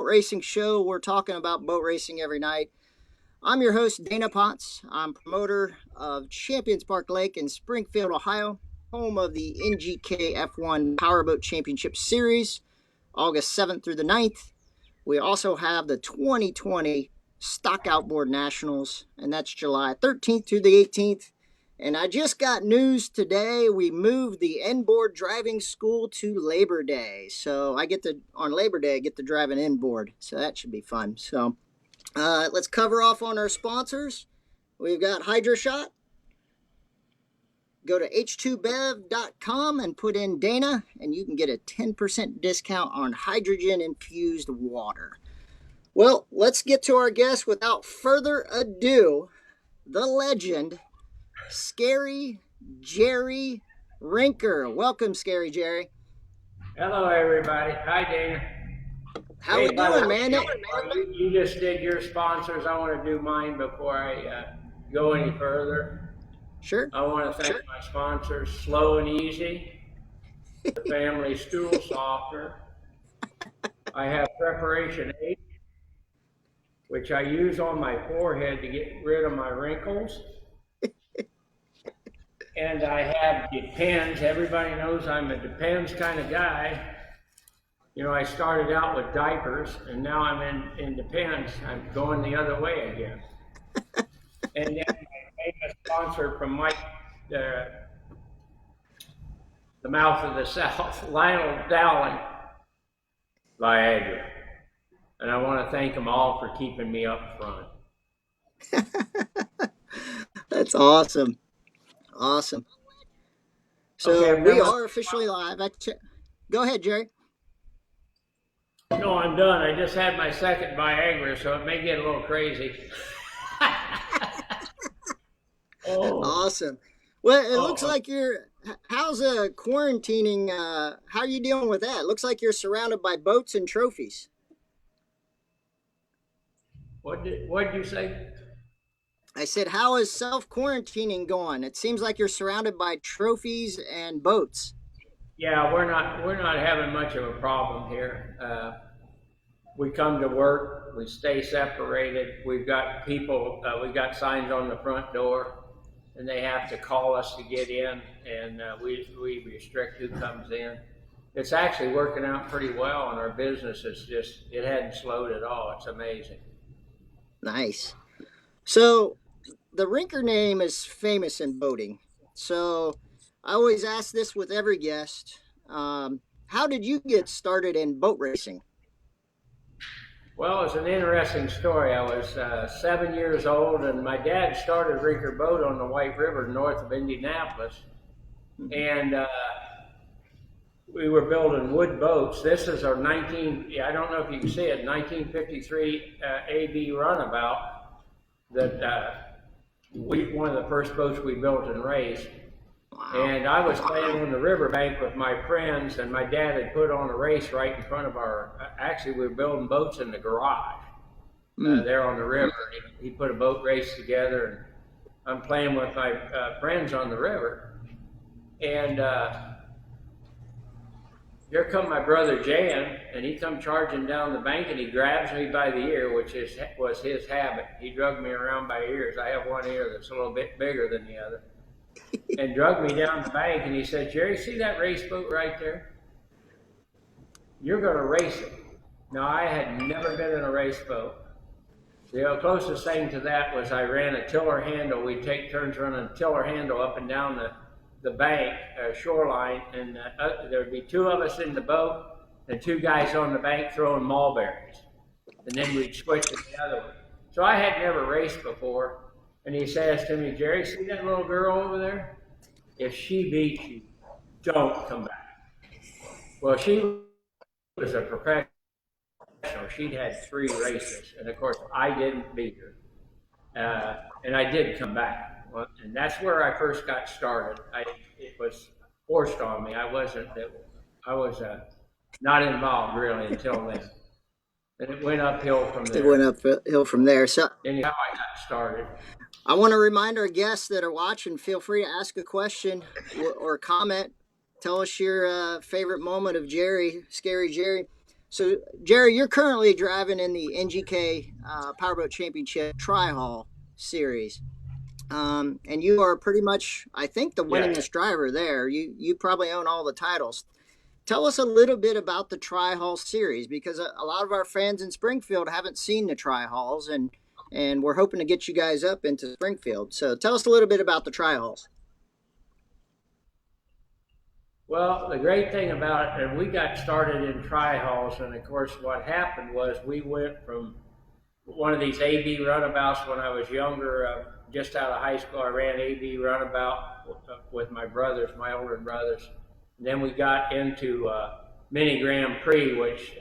racing show. We're talking about boat racing every night. I'm your host, Dana Potts. I'm promoter of Champions Park Lake in Springfield, Ohio, home of the NGK F1 Powerboat Championship Series, August 7th through the 9th. We also have the 2020 Stock Outboard Nationals, and that's July 13th through the 18th. And I just got news today. We moved the inboard driving school to Labor Day. So on Labor Day, I get to drive an inboard. So that should be fun. So let's cover off on our sponsors. We've got HydroShot. Go to h2bev.com and put in Dana, and you can get a 10% discount on hydrogen-infused water. Well, let's get to our guest without further ado. The legend, Scary Jerry Rinker. Welcome, Scary Jerry. Hello, everybody. Hi, Dana. How we doing, man? You just did your sponsors. I want to do mine before I go any further. Sure. I want to thank my sponsors, Slow and Easy, the Family Stool Softener. I have Preparation 8, which I use on my forehead to get rid of my wrinkles. And I have Depends. Everybody knows I'm a Depends kind of guy. You know, I started out with diapers, and now I'm in Depends. I'm going the other way again. And then my famous sponsor from Mike, the Mouth of the South, Lionel Dowling, Viagra. And I want to thank them all for keeping me up front. That's awesome. Awesome. So okay, we are officially live. Go ahead, Jerry. No, I'm done. I just had my second Viagra, so it may get a little crazy. Oh. Awesome. Well, it looks like how's quarantining? How are you dealing with that? It looks like you're surrounded by boats and trophies. What did you say? I said, how is self-quarantining going? It seems like you're surrounded by trophies and boats. Yeah, we're not having much of a problem here. We come to work, we stay separated. We've got people, we've got signs on the front door, and they have to call us to get in, and we restrict who comes in. It's actually working out pretty well, and our business it hadn't slowed at all. It's amazing. Nice. So the Rinker name is famous in boating. So I always ask this with every guest. How did you get started in boat racing? Well, it's an interesting story. I was 7 years old, and my dad started Rinker Boat on the White River north of Indianapolis. And we were building wood boats. This is our I don't know if you can see it, 1953 AB runabout that one of the first boats we built and raced. Wow. And I was playing on the riverbank with my friends, and my dad had put on a race right in front of actually we were building boats in the garage there on the river. He put a boat race together, and I'm playing with my friends on the river. And here come my brother Jan, and he come charging down the bank, and he grabs me by the ear, which was his habit. He drugged me around by ears. I have one ear that's a little bit bigger than the other. And drugged me down the bank, and he said, "Jerry, see that race boat right there? You're going to race it." Now, I had never been in a race boat. The closest thing to that was I ran a tiller handle. We'd take turns running a tiller handle up and down the bank, shoreline, and there'd be two of us in the boat and two guys on the bank throwing mulberries. And then we'd switch to the other one. So I had never raced before. And he says to me, "Jerry, see that little girl over there? If she beats you, don't come back." Well, she was a professional. She'd had 3 races. And of course, I didn't beat her. And I did come back. Well, and that's where I first got started. It was forced on me. I was not involved really until then. And it went uphill from there. It went uphill from there. So anyhow, I got started. I want to remind our guests that are watching, feel free to ask a question or comment. Tell us your favorite moment of Scary Jerry. So, Jerry, you're currently driving in the NGK Powerboat Championship Tryhaul Series. And you are pretty much, I think, the Yeah. winningest driver there. You probably own all the titles. Tell us a little bit about the Tryhaul Series, because a lot of our fans in Springfield haven't seen the Tryhauls, and we're hoping to get you guys up into Springfield. So tell us a little bit about the Tryhauls. Well, the great thing about it, and we got started in Trihauls, and of course, what happened was we went from one of these AB runabouts when I was younger, just out of high school. I ran AB runabout with my brothers, my older brothers. And then we got into Mini Grand Prix, which,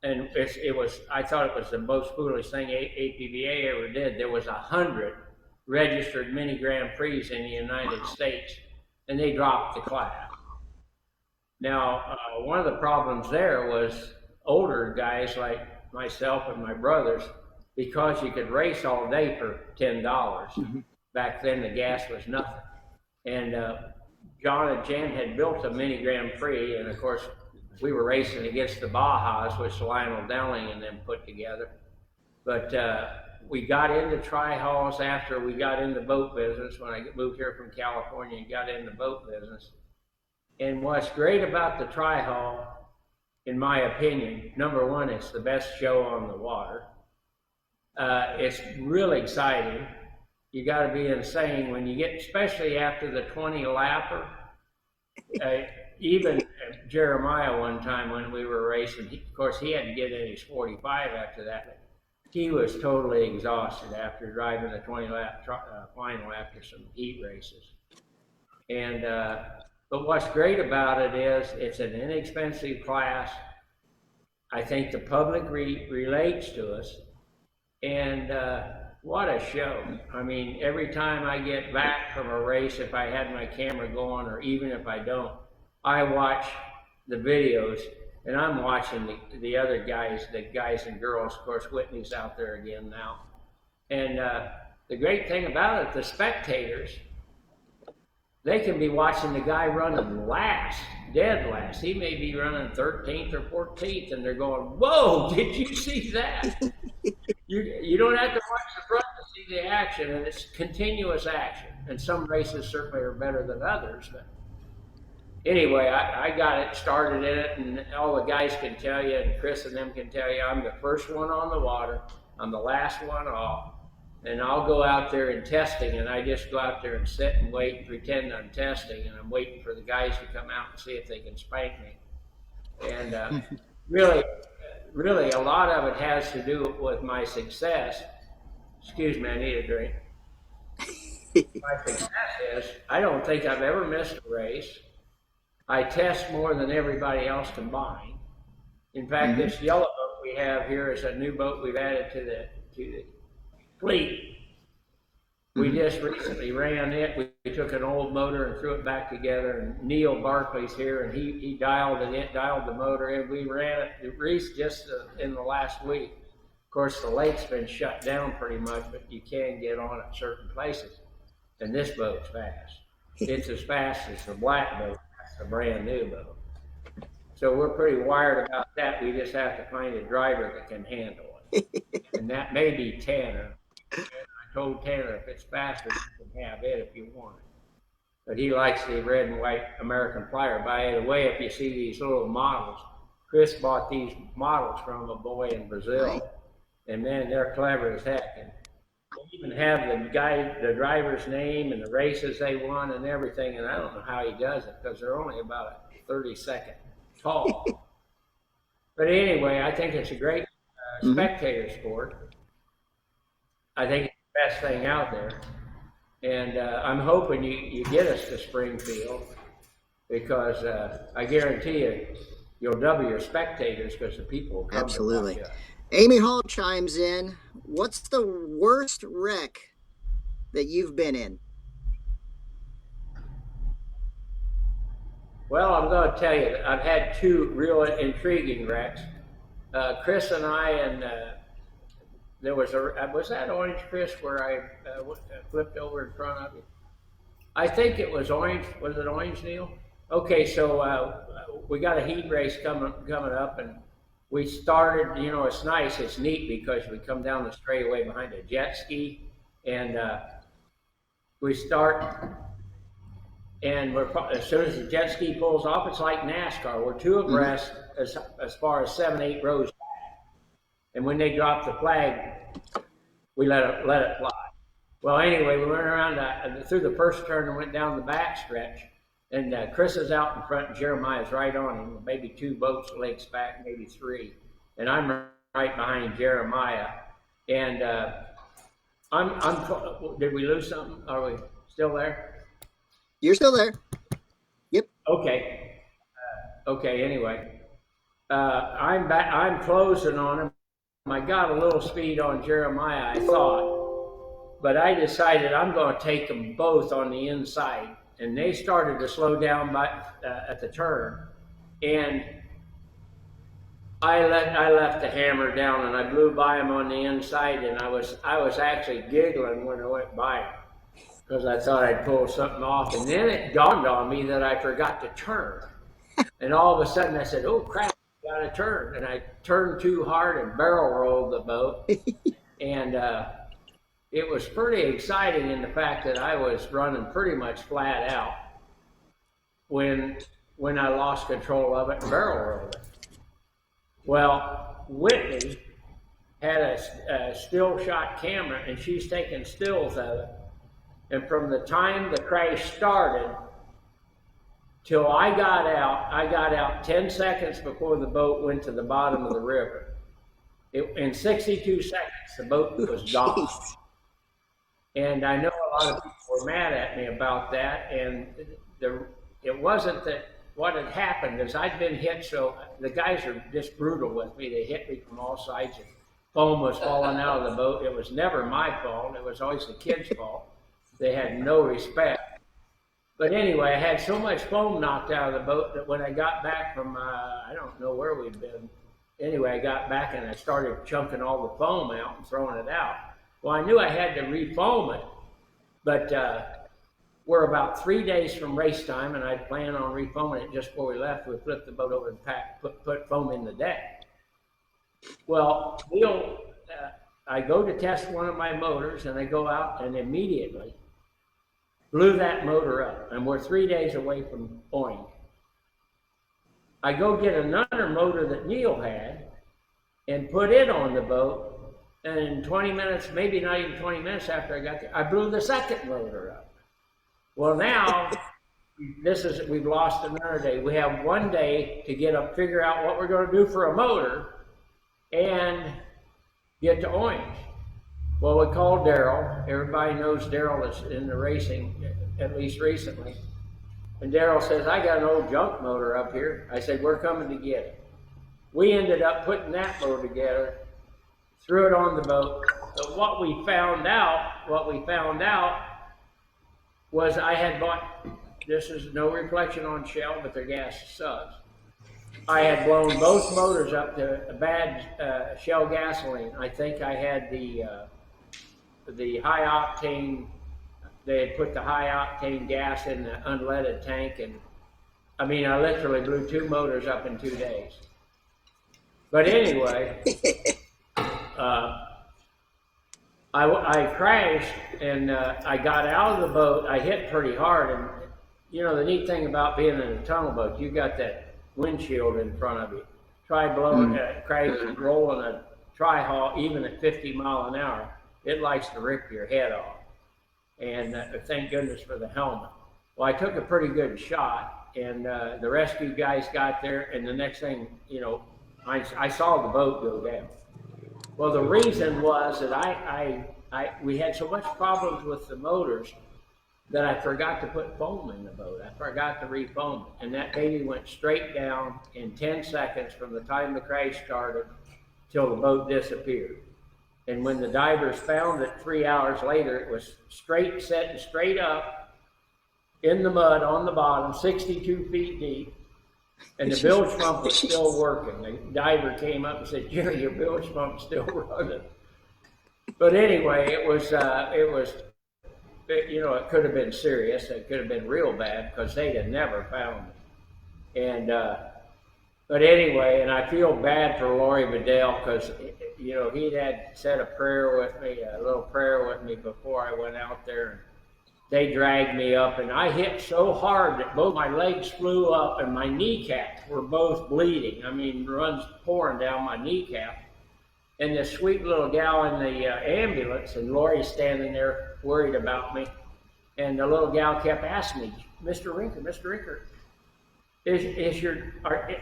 and it was, I thought it was the most foolish thing APBA ever did. There was 100 registered Mini Grand Prix in the United States, and they dropped the class. Now, one of the problems there was older guys like myself and my brothers, because you could race all day for $10. Mm-hmm. Back then, the gas was nothing. And John and Jen had built a Mini Grand Prix, and of course, we were racing against the Bajas, which Lionel Dowling and them put together. But we got into Tryhauls after we got into boat business, when I moved here from California and got into boat business. And what's great about the Tryhaul, in my opinion, number one, it's the best show on the water. It's really exciting. You got to be insane when you get, especially after the 20 lapper. Even Jeremiah, one time when we were racing, of course, he had to get in his 45 after that. He was totally exhausted after driving the 20 lap final after some heat races. And but what's great about it is it's an inexpensive class. I think the public relates to us, and what a show. I mean, every time I get back from a race, if I had my camera going, or even if I don't, I watch the videos, and I'm watching the other guys, the guys and girls. Of course, Whitney's out there again now. And the great thing about it, the spectators, they can be watching the guy running last, dead last. He may be running 13th or 14th, and they're going, whoa, did you see that? You don't have to watch the front to see the action, and it's continuous action. And some races certainly are better than others. But anyway, I got it started in it, and all the guys can tell you, and Chris and them can tell you, I'm the first one on the water. I'm the last one off. And I'll go out there in testing, and I just go out there and sit and wait and pretend I'm testing, and I'm waiting for the guys to come out and see if they can spank me. And really, a lot of it has to do with my success. Excuse me, I need a drink. My success is, I don't think I've ever missed a race. I test more than everybody else combined. In fact, this yellow boat we have here is a new boat we've added to the fleet. We just recently ran it. We took an old motor and threw it back together, and Neil Barkley's here, and he dialed the motor in. We ran it just in the last week. Of course, the lake's been shut down pretty much, but you can get on at certain places. And this boat's fast. It's as fast as the black boat. That's a brand new boat. So we're pretty wired about that. We just have to find a driver that can handle it. And that may be Tanner. And I told Tanner, if it's faster, you can have it if you want it. But he likes the red and white American Flyer. By the way, if you see these little models, Chris bought these models from a boy in Brazil. And man, they're clever as heck. And they even have the driver's name and the races they won and everything. And I don't know how he does it, because they're only about a 30-second tall. But anyway, I think it's a great spectator sport. I think it's the best thing out there. And I'm hoping you get us to Springfield, because I guarantee you'll double your spectators, because the people will come. Absolutely. To watch you. Amy Hall chimes in. What's the worst wreck that you've been in? Well, I'm going to tell you, I've had two real intriguing wrecks. Chris and I, and there was that orange, Chris, where I flipped over in front of you? I think it was orange. Was it orange, Neil? Okay, so we got a heat race coming up, and we started. You know, it's nice, it's neat because we come down the straightaway behind a jet ski, and we start, and we're as soon as the jet ski pulls off, it's like NASCAR. We're two abreast as far as 7, 8 rows, and when they drop the flag, we let it fly. Well, anyway, we went around through the first turn and went down the back stretch. And Chris is out in front, and Jeremiah's right on him, maybe 2 boats lengths back, maybe 3. And I'm right behind Jeremiah. And did we lose something? Are we still there? You're still there. Yep. Okay. Okay, anyway. I'm back. I'm closing on him. I got a little speed on Jeremiah, I thought. But I decided I'm going to take them both on the inside. And they started to slow down at the turn, and I left the hammer down, and I blew by him on the inside, and I was actually giggling when I went by him because I thought I'd pull something off, and then it dawned on me that I forgot to turn, and all of a sudden I said, "Oh crap, I got to turn," and I turned too hard and barrel rolled the boat, and it was pretty exciting in the fact that I was running pretty much flat out when I lost control of it and barrel rolled it. Well, Whitney had a still shot camera, and she's taking stills of it. And from the time the crash started till I got out 10 seconds before the boat went to the bottom of the river. In 62 seconds, the boat was gone. And I know a lot of people were mad at me about that, and it wasn't that what had happened is I'd been hit, so the guys are just brutal with me. They hit me from all sides, and foam was falling out of the boat. It was never my fault. It was always the kids' fault. They had no respect. But anyway, I had so much foam knocked out of the boat that when I got back from, I don't know where we'd been. Anyway, I got back and I started chunking all the foam out and throwing it out. Well, I knew I had to refoam it, but we're about 3 days from race time, and I planned on refoaming it just before we left. We flipped the boat over and put foam in the deck. Well, I go to test one of my motors, and I go out and immediately blew that motor up, and we're 3 days away from oink. I go get another motor that Neil had and put it on the boat. And in 20 minutes, maybe not even 20 minutes after I got there, I blew the second motor up. Well, now, we've lost another day. We have 1 day to figure out what we're going to do for a motor and get to Orange. Well, we called Daryl. Everybody knows Daryl is in the racing, at least recently. And Daryl says, I got an old junk motor up here. I said, we're coming to get it. We ended up putting that motor together, threw it on the boat. But what we found out was I had bought, this is no reflection on Shell, but their gas sucks. I had blown both motors up to a bad Shell gasoline. I think I had the high octane, they had put the high octane gas in the unleaded tank, and I mean, I literally blew 2 motors up in 2 days. But anyway, I crashed, and I got out of the boat. I hit pretty hard, and you know the neat thing about being in a tunnel boat, you got that windshield in front of you. Try blowing, crashing, rolling a Tryhaul even at 50 miles an hour, it likes to rip your head off. And thank goodness for the helmet. Well, I took a pretty good shot, and the rescue guys got there, and the next thing, you know, I saw the boat go down. Well, the reason was that we had so much problems with the motors that I forgot to put foam in the boat. I forgot to refoam it, and that baby went straight down in 10 seconds from the time the crash started till the boat disappeared. And when the divers found it 3 hours later, it was setting straight up in the mud on the bottom, 62 feet deep. And the bilge pump was still working. The diver came up and said, Jerry, your bilge pump's still running. But anyway, it was, you know, it could have been serious. It could have been real bad because they'd have never found it. And but anyway, and I feel bad for Lori Bedell because he had said a little prayer with me before I went out there. And they dragged me up, and I hit so hard that both my legs flew up, and my kneecaps were both bleeding. I mean, runs pouring down my kneecap. And this sweet little gal in the ambulance, and Lori's standing there worried about me. And the little gal kept asking me, Mr. Rinker,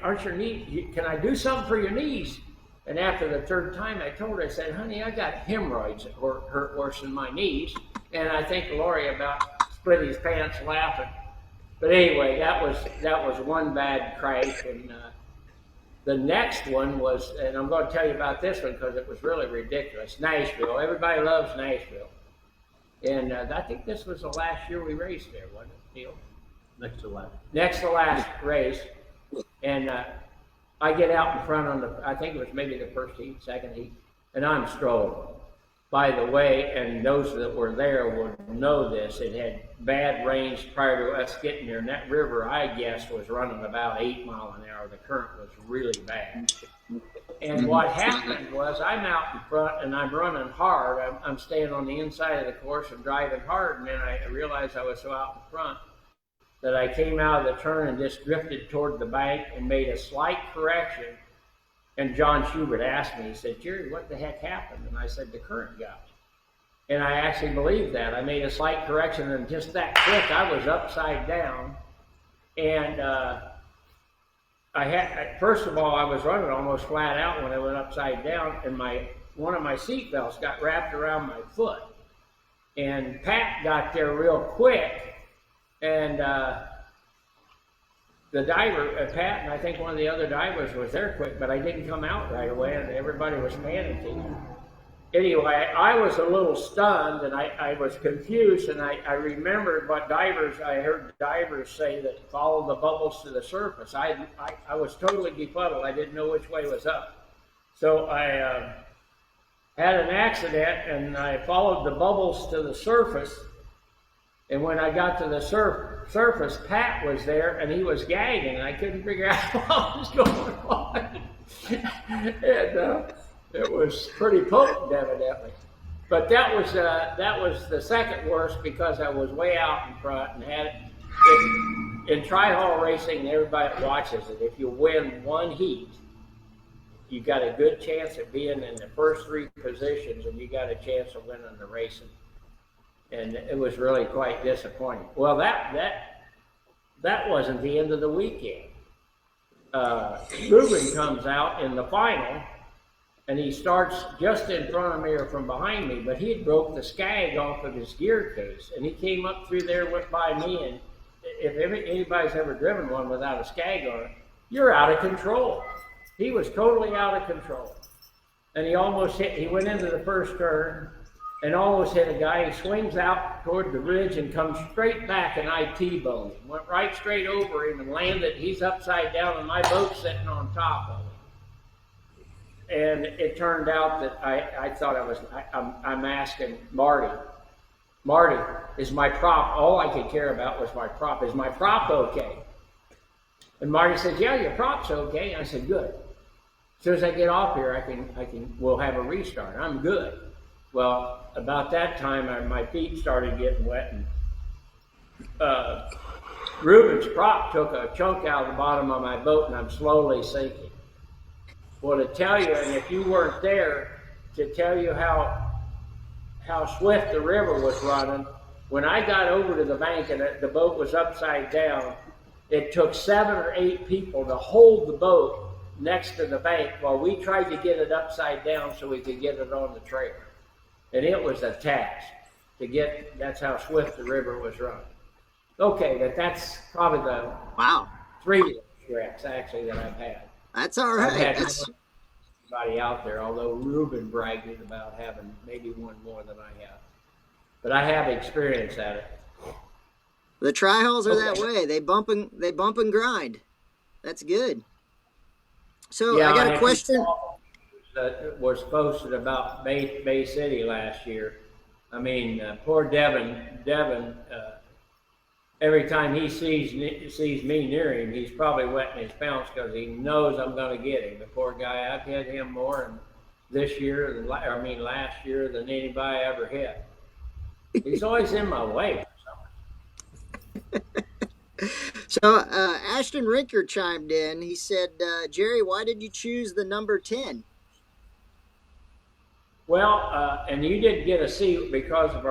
aren't your knees, can I do something for your knees? And after the third time I told her, I said, honey, I got hemorrhoids that hurt worse than my knees. And I think Lori about split his pants laughing. But anyway, that was one bad crash. And the next one was, and I'm going to tell you about this one because it was really ridiculous. Nashville. Everybody loves Nashville. And I think this was the last year we raced there, wasn't it, Neil? Next to last. Next to last race. And I get out in front on I think it was maybe the first heat, second heat, and I'm strolling. By the way, and those that were there would know this, it had bad rains prior to us getting there, and that river, I guess, was running about 8 miles an hour. The current was really bad. And what happened was I'm out in front, and I'm running hard. I'm staying on the inside of the course and driving hard, and then I realized I was so out in front that I came out of the turn and just drifted toward the bank and made a slight correction. And John Schubert asked me, he said, Jerry, what the heck happened? And I said, the current got me. And I actually believed that. I made a slight correction, and just that quick, I was upside down. And first of all, I was running almost flat out when I went upside down, and one of my seat belts got wrapped around my foot. And Pat got there real quick, and the diver, Pat, and I think one of the other divers was there quick, but I didn't come out right away, and everybody was panicking. Anyway, I was a little stunned, and I was confused, and I remembered what I heard divers say that follow the bubbles to the surface. I was totally befuddled. I didn't know which way was up. So I had an accident, and I followed the bubbles to the surface. And when I got to the surface, Pat was there, and he was gagging, and I couldn't figure out what was going on. And it was pretty potent, evidently. But that was the second worst because I was way out in front and had it. In Tryhaul racing, everybody that watches it, if you win one heat, you got a good chance of being in the first three positions, and you got a chance of winning the racing. And it was really quite disappointing. Well, that wasn't the end of the weekend. Ruben comes out in the final, and he starts just in front of me or from behind me, but he had broke the skag off of his gear case, and he came up through there, went by me, and if anybody's ever driven one without a skag on it, you're out of control. He was totally out of control. And he went into the first turn, and almost hit a guy. He swings out toward the ridge and comes straight back, and I T-boned him. Went right straight over him and landed. He's upside down, and my boat's sitting on top of him. And it turned out that I thought I'm asking Marty. Marty, is my prop, all I could care about was my prop. Is my prop okay? And Marty says, yeah, your prop's okay. And I said, good. As soon as I get off here, we'll have a restart. I'm good. Well, about that time, my feet started getting wet, and Ruben's prop took a chunk out of the bottom of my boat, and I'm slowly sinking. Well, to tell you, and if you weren't there, to tell you how swift the river was running, when I got over to the bank and the boat was upside down, it took 7 or 8 people to hold the boat next to the bank while we tried to get it upside down so we could get it on the trailer. And it was a task that's how swift the river was running. Okay, but that's probably the 3 wrecks actually that I've had. That's all right. I've had anybody out there, although Ruben bragged about having maybe one more than I have. But I have experience at it. The Tryhauls are that way. They bump and grind. That's good. So yeah, I got a question. Was posted about Bay City last year. I mean, poor Devin every time he sees me near him, he's probably wetting his pants because he knows I'm going to get him. The poor guy, I've hit him more this year, last year, than anybody ever hit. He's always in my way. So Ashton Rinker chimed in. He said, Jerry, why did you choose the number 10? Well, and you didn't get a seat because of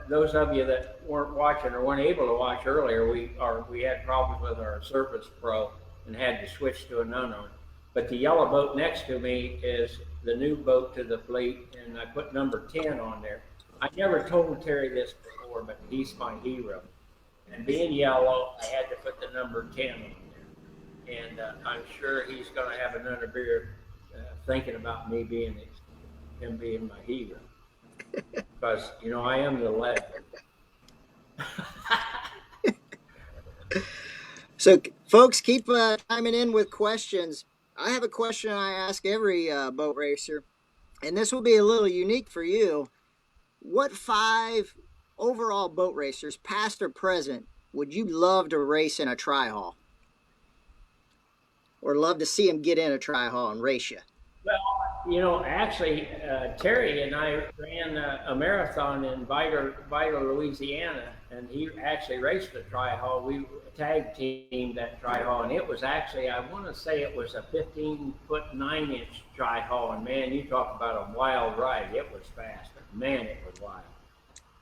those of you that weren't watching or weren't able to watch earlier. We had problems with our Surface Pro and had to switch to another one. But the yellow boat next to me is the new boat to the fleet, and I put number 10 on there. I never told Terry this before, but he's my hero. And being yellow, I had to put the number 10 on there. And I'm sure he's going to have another beer thinking about me being him being my hero. Because, I am the legend. So, folks, keep chiming in with questions. I have a question I ask every boat racer, and this will be a little unique for you. What 5 overall boat racers, past or present, would you love to race in a Tryhaul? Or love to see him get in a Tryhaul and race you? Well, actually, Terry and I ran a marathon in Vital, Louisiana, and he actually raced the Trihall. We tag teamed that Trihall, and it was actually, I want to say it was a 15-foot 9-inch Trihall, and man, you talk about a wild ride. It was fast, but man, it was wild.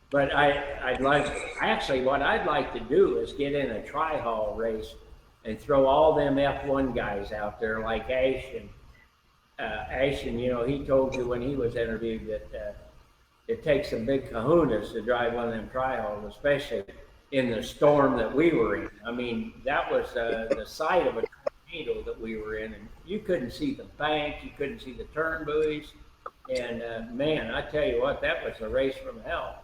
But what I'd like to do is get in a Trihall race and throw all them F1 guys out there like Ashton, he told you when he was interviewed that it takes some big kahunas to drive one of them Trihalls, especially in the storm that we were in. I mean, that was the site of a tornado that we were in, and you couldn't see the bank, you couldn't see the turn buoys, and man, I tell you what, that was a race from hell.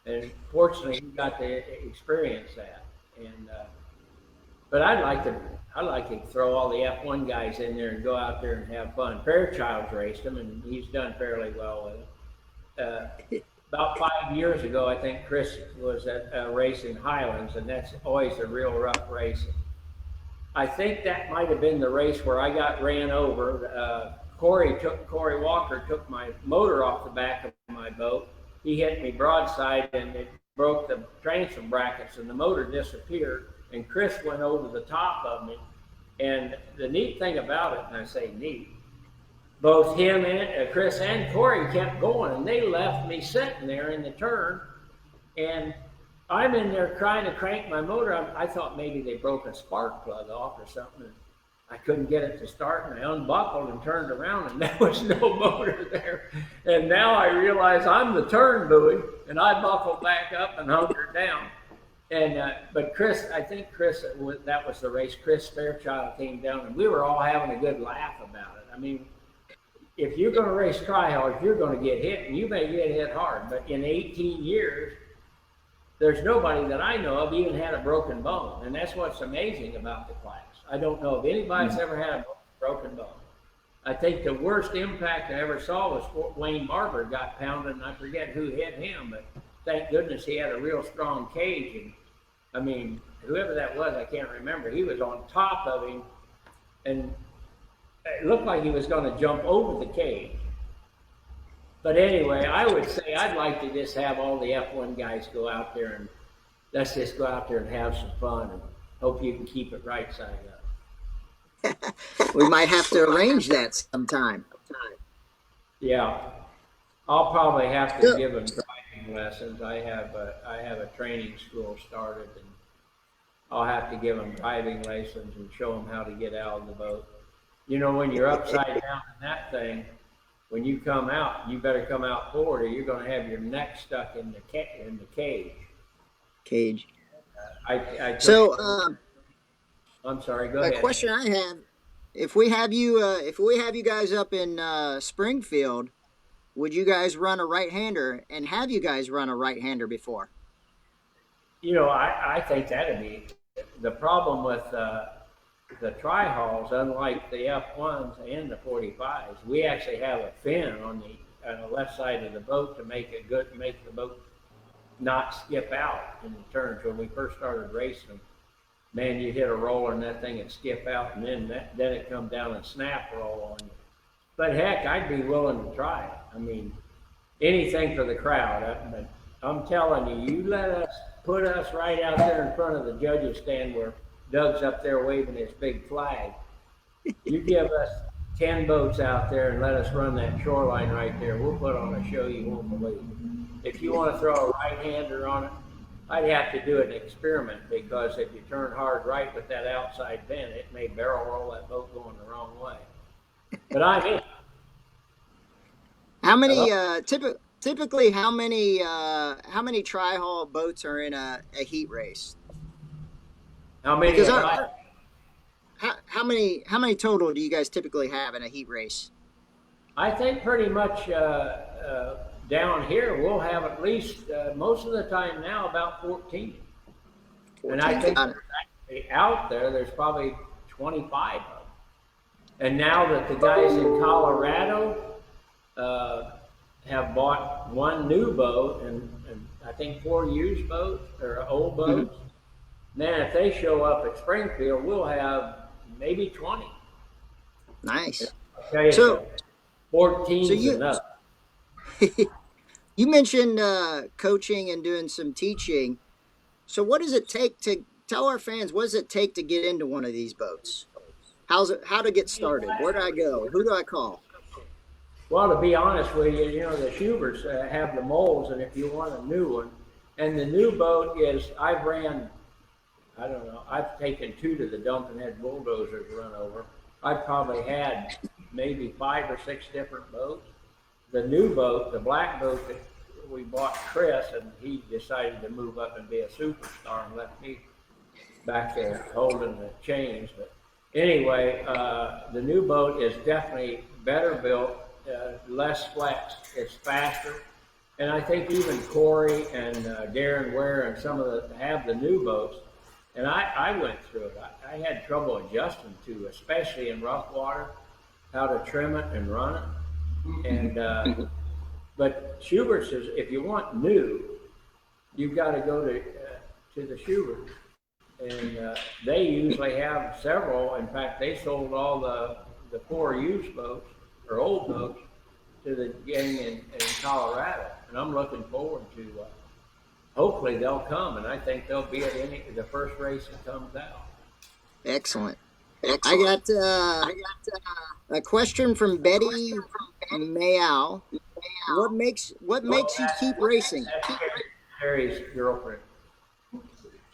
And fortunately, he got to experience that. And but I'd like to throw all the F1 guys in there and go out there and have fun. Fairchild's raced them, and he's done fairly well with it. About 5 years ago, I think Chris was at a race in Highlands, and that's always a real rough race. I think that might have been the race where I got ran over. Corey Walker took my motor off the back of my boat. He hit me broadside, and it broke the transom brackets, and the motor disappeared. And Chris went over the top of me. And the neat thing about it, and I say neat, both him and Chris and Corey kept going, and they left me sitting there in the turn. And I'm in there trying to crank my motor. I thought maybe they broke a spark plug off or something. I couldn't get it to start, and I unbuckled and turned around, and there was no motor there. And now I realize I'm the turn buoy, and I buckled back up and hunkered down. And but Chris, I think that was the race. Chris Fairchild came down, and we were all having a good laugh about it. I mean, if you're going to race Tryhall, you're going to get hit, and you may get hit hard. But in 18 years, there's nobody that I know of even had a broken bone, and that's what's amazing about the class. I don't know if anybody's ever had a broken bone. I think the worst impact I ever saw was Wayne Barber got pounded, and I forget who hit him, but thank goodness he had a real strong cage. And I mean, whoever that was, I can't remember. He was on top of him, and it looked like he was going to jump over the cage. But anyway, I would say I'd like to just have all the F1 guys go out there, and let's just go out there and have some fun, and hope you can keep it right side up. We might have to arrange that sometime. Yeah, I'll probably have to give them driving lessons. I have a training school started, and I'll have to give them driving lessons and show them how to get out of the boat. You know, when you're upside down in that thing, when you come out, you better come out forward, or you're going to have your neck stuck in the cage. I'm sorry. Go ahead. A question I have: if we have you guys up in Springfield, would you guys run a right-hander? And have you guys run a right-hander before? You know, I think that'd be the problem with the Trihalls. Unlike the F1s and the 45s, we actually have a fin on the left side of the boat to make the boat not skip out in the turns. When we first started racing them, man, you hit a roller and that thing would skip out, and then it come down and snap roll on you. But heck, I'd be willing to try it. I mean, anything for the crowd. But I'm telling you, you let us put us right out there in front of the judges stand where Doug's up there waving his big flag. You give us 10 boats out there and let us run that shoreline right there. We'll put on a show you won't believe. If you want to throw a right-hander on it, I'd have to do an experiment, because if you turn hard right with that outside bend, it may barrel roll that boat going the wrong way. But I'm in. How many typically how many Tryhaul boats are in a heat race? How many? Because how many total do you guys typically have in a heat race? I think pretty much down here we'll have at least most of the time now about 14. 14. And I think actually out there's probably 25 of them. And now that the guys in Colorado have bought one new boat and I think 4 used boats or old boats, man, if they show up at Springfield, we'll have maybe 20. Nice. So 14 is enough. You mentioned coaching and doing some teaching. So what does it take to tell our fans, what does it take to get into one of these boats? How to get started? Where do I go? Who do I call? Well, to be honest with you, the Schuberts have the molds, and if you want a new one, and the new boat is, I don't know, I've taken 2 to the dump and had bulldozers run over. I've probably had maybe 5 or 6 different boats. The new boat, the black boat that we bought Chris, and he decided to move up and be a superstar and left me back there holding the chains. But anyway, the new boat is definitely better built, less flex, it's faster. And I think even Corey and Darren Ware and some of the have the new boats. And I went through it. I had trouble adjusting to, especially in rough water, how to trim it and run it. And but Schubert's is, if you want new, you've got to go to the Schubert, and they usually have several. In fact, they sold all the 4 used boats or old boats to the gang in Colorado, and I'm looking forward to. Hopefully they'll come, and I think they'll be at the first race that comes out. Excellent. I got a question from Betty Mayal. What makes you keep racing? Harry's girlfriend.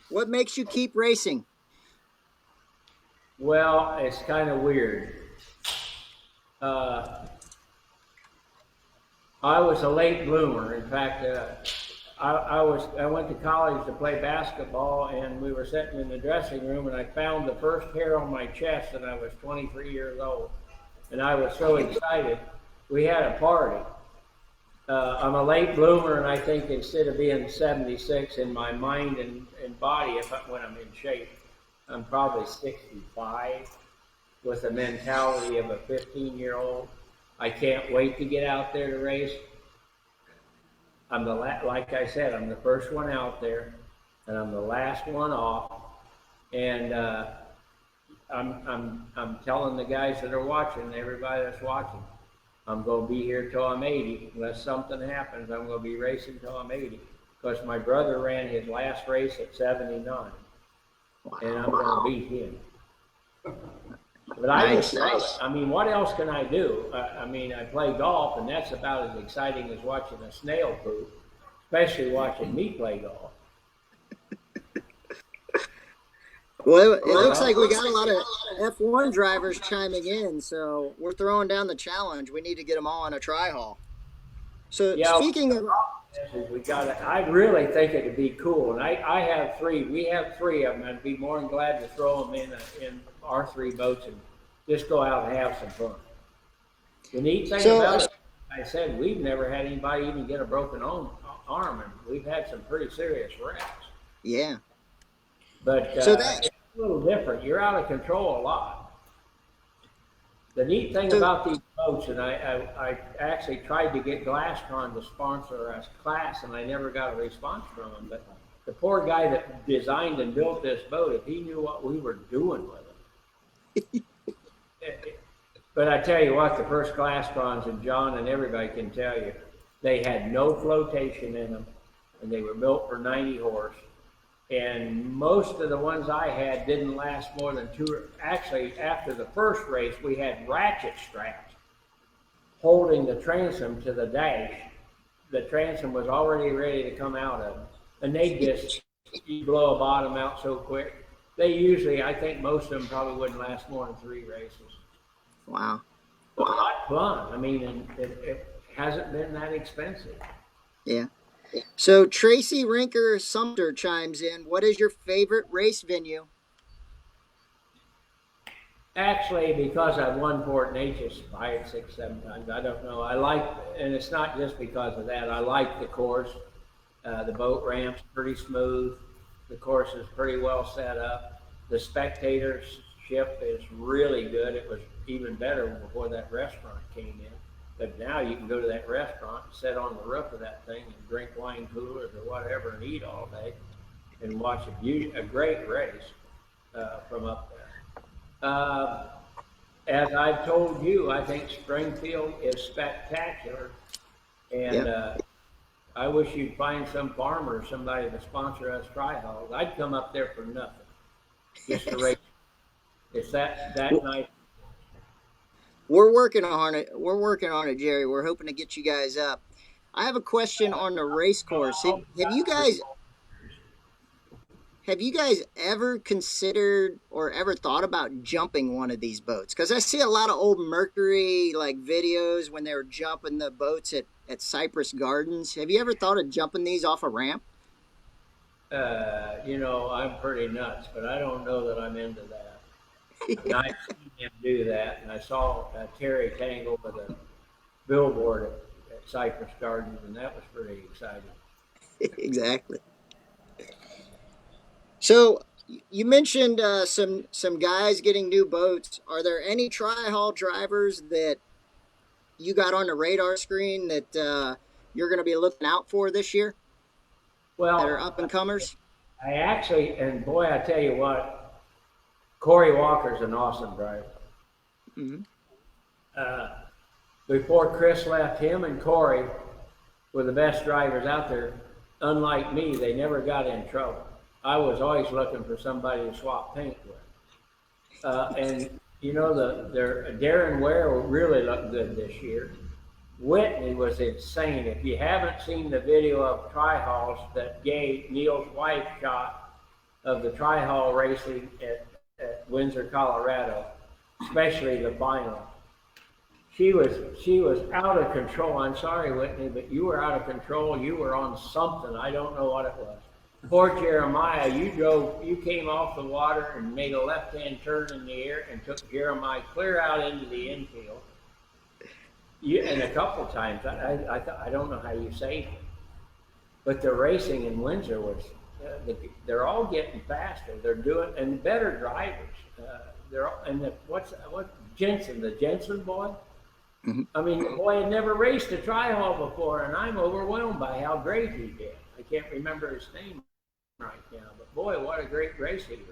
What makes you keep racing? Well, it's kind of weird. I was a late bloomer. In fact, I went to college to play basketball, and we were sitting in the dressing room, and I found the first hair on my chest, and I was 23 years old, and I was so excited. We had a party. I'm a late bloomer, and I think instead of being 76 in my mind and body, when I'm in shape, I'm probably 65 with the mentality of a 15-year-old. I can't wait to get out there to race. Like I said, I'm the first one out there, and I'm the last one off. And I'm telling the guys that are watching, everybody that's watching, I'm going to be here till I'm 80. Unless something happens, I'm going to be racing till I'm 80. Because my brother ran his last race at 79, and I'm going to beat him. But I just love it. I mean, what else can I do? I mean, I play golf, and that's about as exciting as watching a snail poop, especially watching me play golf. Well, it looks like we got a lot of F1 drivers chiming in, so we're throwing down the challenge. We need to get them all on a Trihall. So yeah, speaking of, we got it. I really think it'd be cool, and I have 3. We have 3 of them. I'd be more than glad to throw them in our 3 boats and just go out and have some fun. The neat thing about it, I said, we've never had anybody even get a broken arm, and we've had some pretty serious wrecks. Yeah. But it's a little different. You're out of control a lot. The neat thing So about these boats, and I actually tried to get Glasstron to sponsor a class, and I never got a response from him. But the poor guy that designed and built this boat, if he knew what we were doing with it. But I tell you what, the first Glasstrons, and John and everybody can tell you, they had no flotation in them, and they were built for 90 horse. And most of the ones I had didn't last more than two. Actually, after the first race, we had ratchet straps holding the transom to the dash. The transom was already ready to come out of them, and they just blow a bottom out so quick. They usually, I think most of them probably wouldn't last more than 3 races. wow. But a lot of fun. I mean, and it hasn't been that expensive. Yeah. So Tracy Rinker Sumter chimes in. What is your favorite race venue? Actually, because I've won Fort Natchez 5, 6, 7 times, I don't know. I like, and it's not just because of that. I like the course. The boat ramp's pretty smooth. The course is pretty well set up. The spectatorship is really good. It was even better before that restaurant came in. But now you can go to that restaurant and sit on the roof of that thing and drink wine coolers or whatever and eat all day and watch a great race from up there. As I've told you, I think Springfield is spectacular. And Yep. I wish you'd find some farmer or somebody to sponsor us Tryhauls. I'd come up there for nothing, just to race. It's that nice. We're working on it. We're working on it, Jerry. We're hoping to get you guys up. I have a question on the race course. Have you guys ever considered or ever thought about jumping one of these boats? Because I see a lot of old Mercury like videos when they were jumping the boats at Cypress Gardens. Have you ever thought of jumping these off a ramp? I'm pretty nuts, but I don't know that I'm into that. And I've seen him do that, and I saw Terry Tangle with a billboard at Cypress Gardens, and that was pretty exciting. Exactly. So you mentioned some guys getting new boats. Are there any Tryhaul drivers that you got on the radar screen that you're going to be looking out for this year that are Well, up and comers? I actually, and boy, I tell you what, Corey Walker's an awesome driver. Mm-hmm. Uh, Before Chris left, him and Corey were the best drivers out there. Unlike me, they never got in trouble. I was always looking for somebody to swap paint with. And Darren Ware really looked good this year. Whitney was insane. If you haven't seen the video of Tryhauls that Neil's wife shot of the Tryhaul racing at Windsor, Colorado, especially the final, she was out of control. I'm sorry, Whitney, but you were out of control. You were on something. I don't know what it was. Poor Jeremiah, you came off the water and made a left-hand turn in the air and took Jeremiah clear out into the infield. And a couple of times, I don't know how you saved him. But the racing in Windsor was, they're all getting faster. They're doing, and better drivers. Jensen, the Jensen boy? Mm-hmm. I mean, the boy had never raced a Trihall before, and I'm overwhelmed by how great he did. I can't remember his name right now, but boy, what a great race he ran.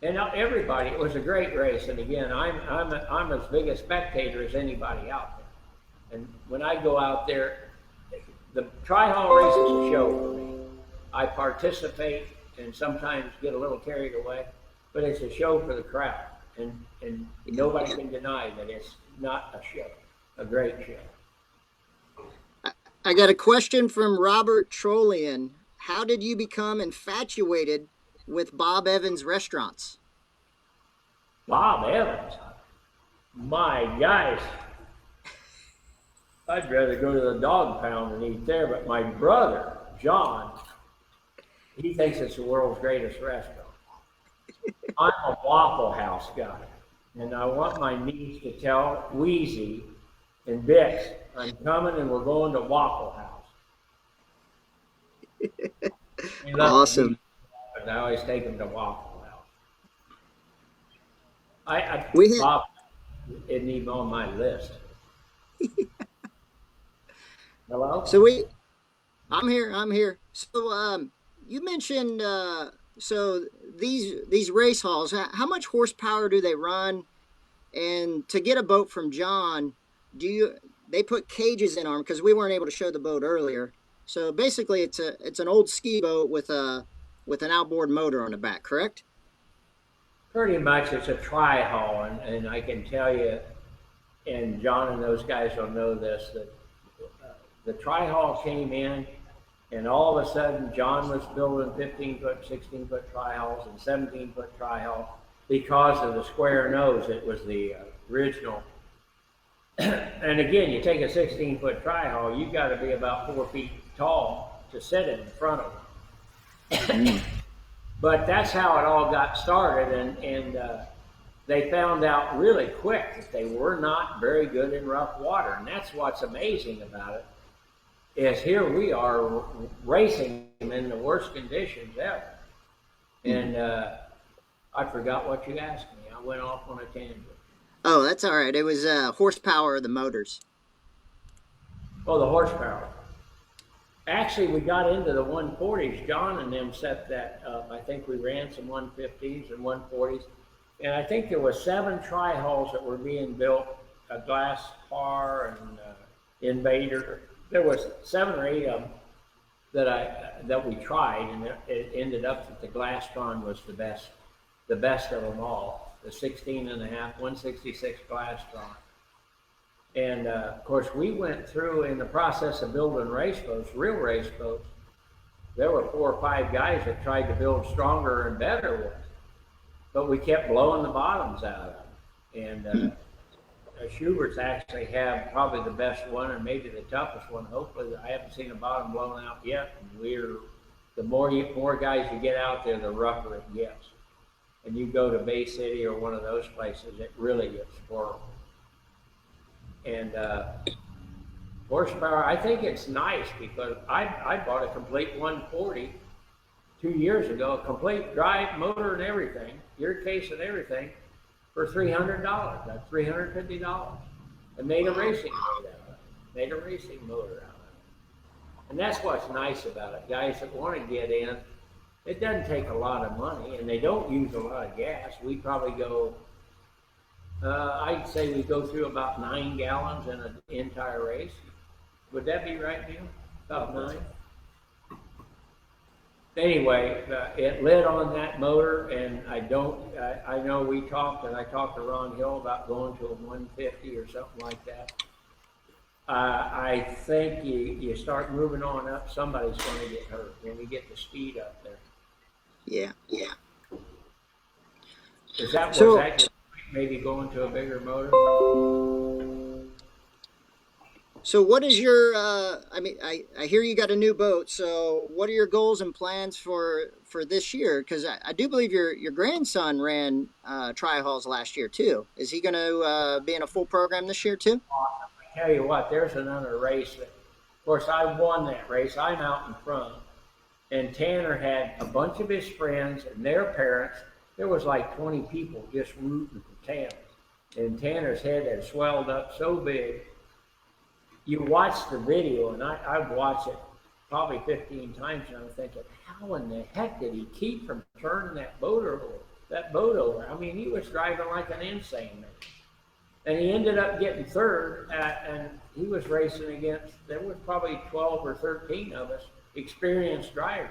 And everybody, it was a great race. And again, I'm as big a spectator as anybody out there. And when I go out there, the Tryhaul race is a show for me. I participate and sometimes get a little carried away, but it's a show for the crowd. And nobody can deny that it's not a show, a great show. I got a question from Robert Trollian. How did you become infatuated with Bob Evans restaurants? Bob Evans? My gosh. I'd rather go to the dog pound and eat there, but my brother, John, he thinks it's the world's greatest restaurant. I'm a Waffle House guy, and I want my niece to tell Wheezy and Bix, I'm coming and we're going to Waffle House. Awesome. I always take them to Waffle House. We had, Bob, isn't even on my list. Hello? So I'm here. I'm here. So you mentioned so these race halls. How much horsepower do they run? And to get a boat from John, do you they put cages in them because we weren't able to show the boat earlier. So basically, it's an old ski boat with an outboard motor on the back, correct? Pretty much it's a Trihall, and I can tell you, and John and those guys will know this, that the Trihall came in, and all of a sudden John was building 15-foot, 16-foot Trihauls and 17-foot Trihall because of the square nose. It was the original. And again, you take a 16-foot Trihall, you've got to be about 4 feet tall to sit it in front of them. But that's how it all got started, and they found out really quick that they were not very good in rough water, and that's what's amazing about it. Is here we are racing them in the worst conditions ever. And I forgot what you asked me. I went off on a tangent. Oh, that's all right. It was horsepower of the motors. Oh, the horsepower. Actually, we got into the 140s. John and them set that up. I think we ran some 150s and 140s. And I think there were 7 Trihalls that were being built, a glass car and Invader. There was 7 or 8 of them that we tried, and it ended up that the Glastron was the best of them all. The 16.5, 166 Glastron. And of course, we went through in the process of building race boats, real race boats. There were 4 or 5 guys that tried to build stronger and better ones, but we kept blowing the bottoms out of them. And Schubert's actually have probably the best one and maybe the toughest one. Hopefully, I haven't seen a bottom blown out yet. And the more guys you get out there, the rougher it gets. And you go to Bay City or one of those places, it really gets horrible. And horsepower, I think it's nice because I bought a complete 140 2 years ago, a complete drive, motor and everything, gear case and everything, for $300. That's $350. And made a racing boat out of it. Made a racing motor out of it. And that's what's nice about it. Guys that want to get in, it doesn't take a lot of money, and they don't use a lot of gas. We probably go, I'd say we go through about 9 gallons in an entire race. Would that be right, Neil? About 9? Anyway, it lit on that motor, and I know we talked, and I talked to Ron Hill about going to a 150 or something like that. I think you start moving on up, somebody's going to get hurt when we get the speed up there. Yeah. Was that your point, maybe going to a bigger motor? So what is your, I hear you got a new boat, so what are your goals and plans for this year? Because I do believe your grandson ran Tryhauls last year too. Is he going to be in a full program this year too? I tell you what, there's another race that, of course, I won that race. I'm out in front. And Tanner had a bunch of his friends and their parents. There was like 20 people just rooting for Tanner. And Tanner's head had swelled up so big. You watch the video, and I've watched it probably 15 times, and I'm thinking, how in the heck did he keep from turning that boat over? I mean, he was driving like an insane man. And he ended up getting third, and he was racing against, there was probably 12 or 13 of us, experienced drivers.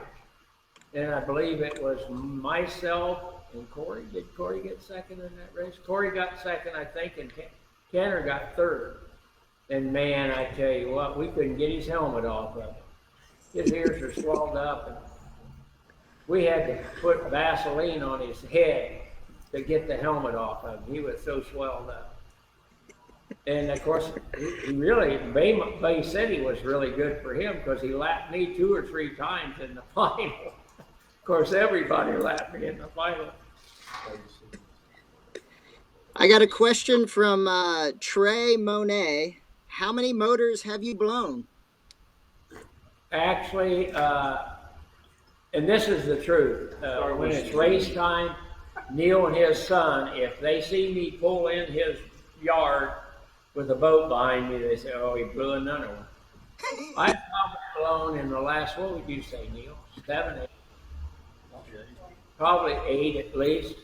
And I believe it was myself and Corey. Did Corey get second in that race? Corey got second, I think, and Tanner got third. And man, I tell you what, we couldn't get his helmet off of him. His ears are swelled up, and we had to put Vaseline on his head to get the helmet off of him. He was so swelled up. And of course, he really, Bay City was really good for him because he lapped me 2 or 3 times in the final. Of course, everybody lapped me in the final. I got a question from Trey Monet. How many motors have you blown? Actually, and this is the truth, when it's race time, Neil and his son, if they see me pull in his yard with a boat behind me. They say, "Oh, he blew another one." I've probably blown in the last, what would you say, Neil? 7, 8, probably 8 at least.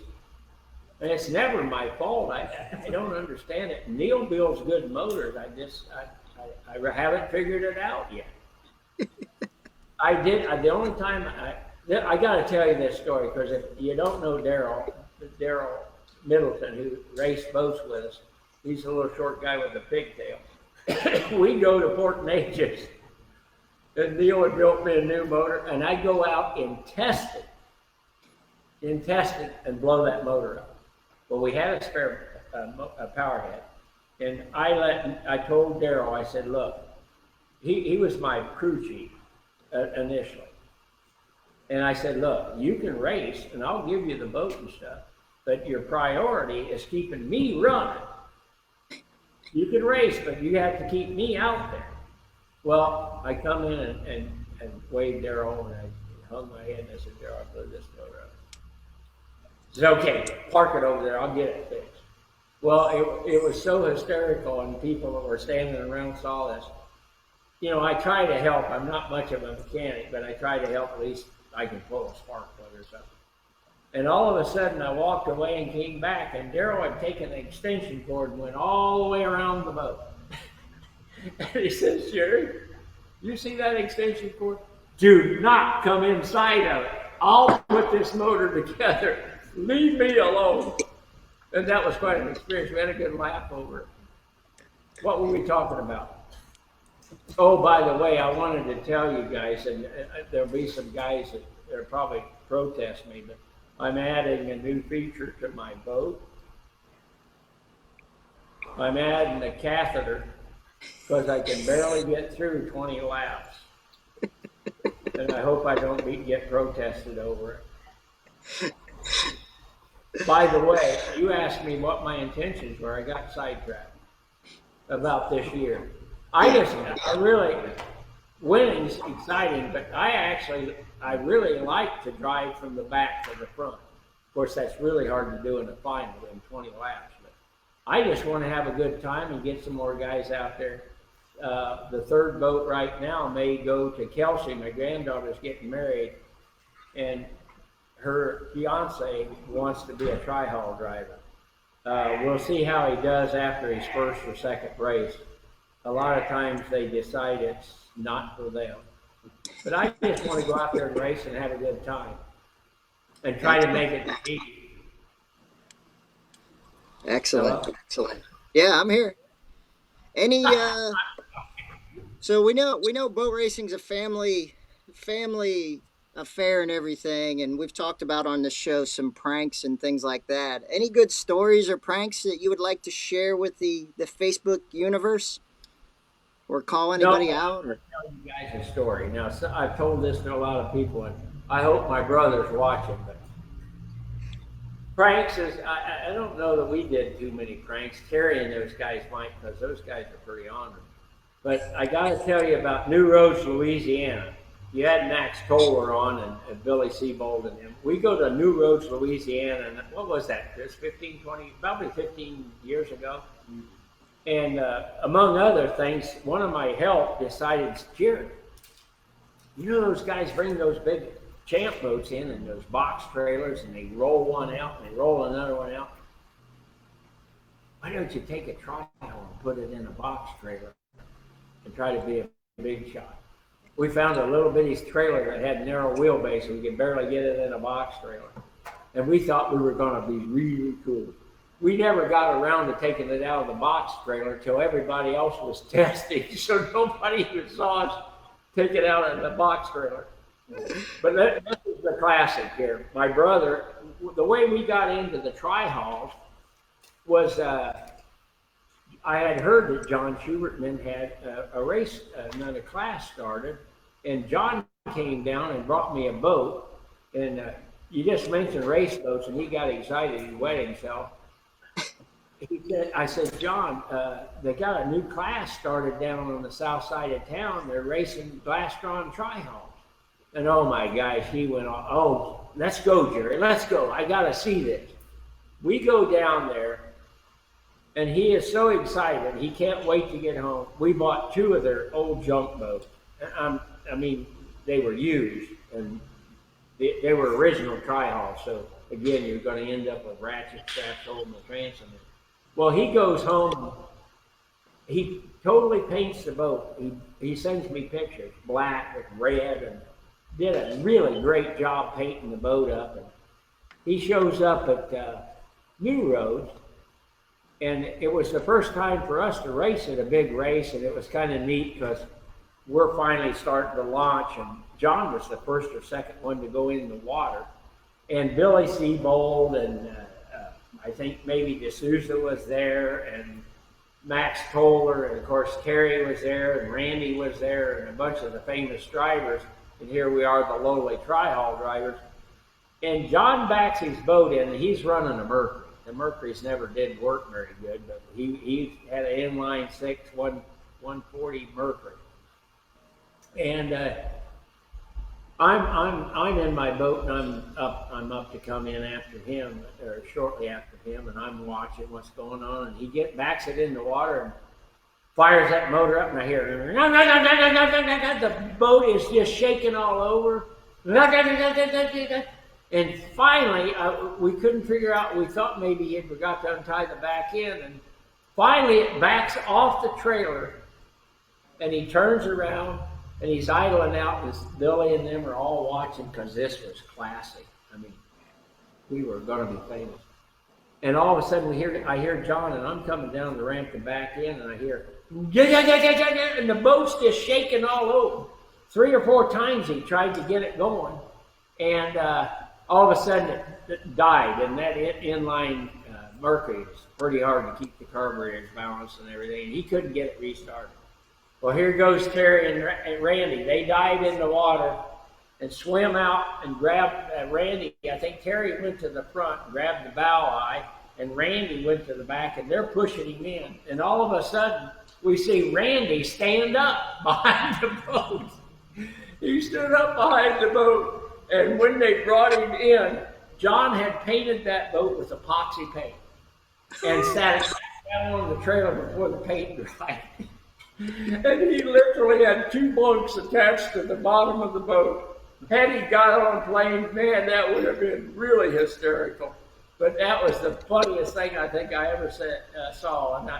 And it's never my fault. I don't understand it. Neil builds good motors. I haven't figured it out yet. I did. The only time I got to tell you this story, because if you don't know Daryl Middleton, who raced boats with us, he's a little short guy with a pigtail. We go to Port Neches, and Neil had built me a new motor, and I go out and test it, and blow that motor up. Well, we had a spare power head, and I told Daryl, I said, look, he was my crew chief initially. And I said, look, you can race, and I'll give you the boat and stuff, but your priority is keeping me running. You can race, but you have to keep me out there. Well, I come in and waved Daryl, and I hung my head, and I said, Daryl, I blew this motor up. He said, okay, park it over there, I'll get it fixed. Well, it was so hysterical, and people that were standing around saw this. You know, I try to help. I'm not much of a mechanic, but I try to help. At least I can pull a spark plug or something. And all of a sudden, I walked away and came back, and Daryl had taken the extension cord and went all the way around the boat. And he says, Sherry, you see that extension cord? Do not come inside of it. I'll put this motor together. Leave me alone. And that was quite an experience. We had a good laugh over it. What were we talking about? Oh, by the way, I wanted to tell you guys, and there'll be some guys that are probably protest me, but I'm adding a new feature to my boat. I'm adding a catheter because I can barely get through 20 laps. And I hope I don't get protested over it. By the way, you asked me what my intentions were. I got sidetracked about this year. Winning's exciting, but I really like to drive from the back to the front. Of course, that's really hard to do in the final in 20 laps. But I just want to have a good time and get some more guys out there. The third boat right now may go to Kelsey. My granddaughter's getting married, and her fiance wants to be a Tryhaul driver. We'll see how he does after his first or second race. A lot of times they decide it's not for them. But I just want to go out there and race and have a good time and try to make it easy. Excellent. Hello? Excellent. Yeah, I'm here. Any so we know boat racing's a family affair and everything, and we've talked about on the show some pranks and things like that. Any good stories or pranks that you would like to share with the Facebook universe? Or call anybody out? Or tell you guys a story. Now, I've told this to a lot of people, and I hope my brother's watching. But pranks is, I don't know that we did too many pranks. Terry and those guys might, because those guys are pretty on them. But I got to tell you about New Roads, Louisiana. You had Max Toller on and Billy Seabold and him. We go to New Roads, Louisiana, and what was that, Chris? 15, 20, probably 15 years ago. Mm-hmm. And among other things, one of my help decided, Jerry, you know those guys bring those big champ boats in and those box trailers, and they roll one out and they roll another one out. Why don't you take a Trihall and put it in a box trailer and try to be a big shot? We found a little bitty trailer that had narrow wheelbase, and we could barely get it in a box trailer. And we thought we were going to be really cool. We never got around to taking it out of the box trailer till everybody else was testing, so nobody even saw us take it out of the box trailer. But this is the classic here. My brother, the way we got into the Tryhalls was I had heard that John Schubertman had a race, another class started, and John came down and brought me a boat. And you just mentioned race boats, and he got excited. He wet himself. I said, John, they got a new class started down on the south side of town. They're racing glass-drawn Tryhalls. And oh my gosh, he went on, oh, let's go, Jerry, let's go. I got to see this. We go down there, And he is so excited. He can't wait to get home. We bought 2 of their old junk boats. I mean, they were used, and they were original Tryhaul. So again, you're going to end up with ratchet straps holding the transom. Well, he goes home. He totally paints the boat. He sends me pictures, black with red, and did a really great job painting the boat up. And he shows up at New Roads. And it was the first time for us to race at a big race, and it was kind of neat because we're finally starting to launch, and John was the first or second one to go in the water. And Billy Seabold and I think maybe D'Souza was there, and Max Toller, and of course Terry was there, and Randy was there, and a bunch of the famous drivers. And here we are, the lowly Trihall drivers. And John backs his boat in, and he's running a Mercury. The Mercury's never did work very good, but he had an inline 6 140 Mercury. And I'm in my boat, and I'm up to come in after him, or shortly after him, and I'm watching what's going on. And he backs it in the water and fires that motor up, and I hear the boat is just shaking all over. And finally, we couldn't figure out. We thought maybe he forgot to untie the back end, and finally it backs off the trailer, and he turns around. And he's idling out, and Billy and them are all watching because this was classic. I mean, we were going to be famous. And all of a sudden, I hear John, and I'm coming down the ramp to back in, and I hear, and the boat's just shaking all over. 3 or 4 times he tried to get it going, and all of a sudden it died. And that inline Mercury is pretty hard to keep the carburetors balanced and everything. And he couldn't get it restarted. Well, here goes Terry and Randy. They dive in the water and swim out and grab Randy. I think Terry went to the front, grabbed the bow eye, and Randy went to the back, and they're pushing him in. And all of a sudden, we see Randy stand up behind the boat. He stood up behind the boat, and when they brought him in, John had painted that boat with epoxy paint and sat it down on the trailer before the paint dried. And he literally had 2 bunks attached to the bottom of the boat. Had he got on plane, man, that would have been really hysterical. But that was the funniest thing I think I ever saw, and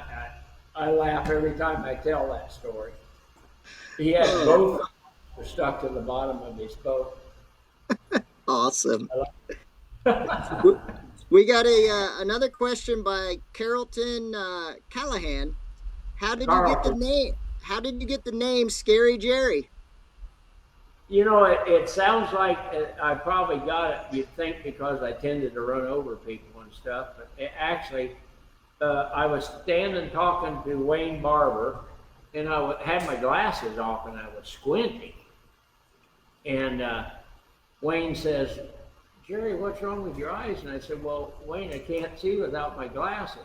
I laugh every time I tell that story. He had both stuck to the bottom of his boat. Awesome. We got another question by Carrollton Callahan. How did you get the name? How did you get the name Scary Jerry? You know, it sounds like I probably got it, you'd think, because I tended to run over people and stuff. But actually, I was standing talking to Wayne Barber, and I had my glasses off, and I was squinting. And Wayne says, "Jerry, what's wrong with your eyes?" And I said, "Well, Wayne, I can't see without my glasses."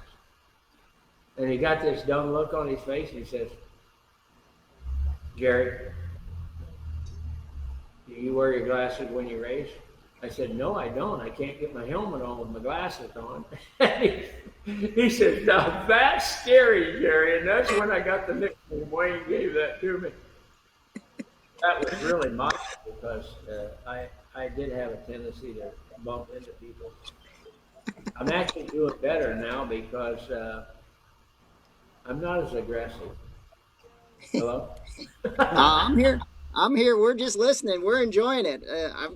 And he got this dumb look on his face, and he says, "Jerry, do you wear your glasses when you race?" I said, "No, I don't. I can't get my helmet on with my glasses on." He said, "Now that's scary, Jerry." And that's when I got the nickname. Wayne gave that to me. That was really mine because I did have a tendency to bump into people. I'm actually doing better now because I'm not as aggressive. Hello? I'm here. We're just listening. We're enjoying it.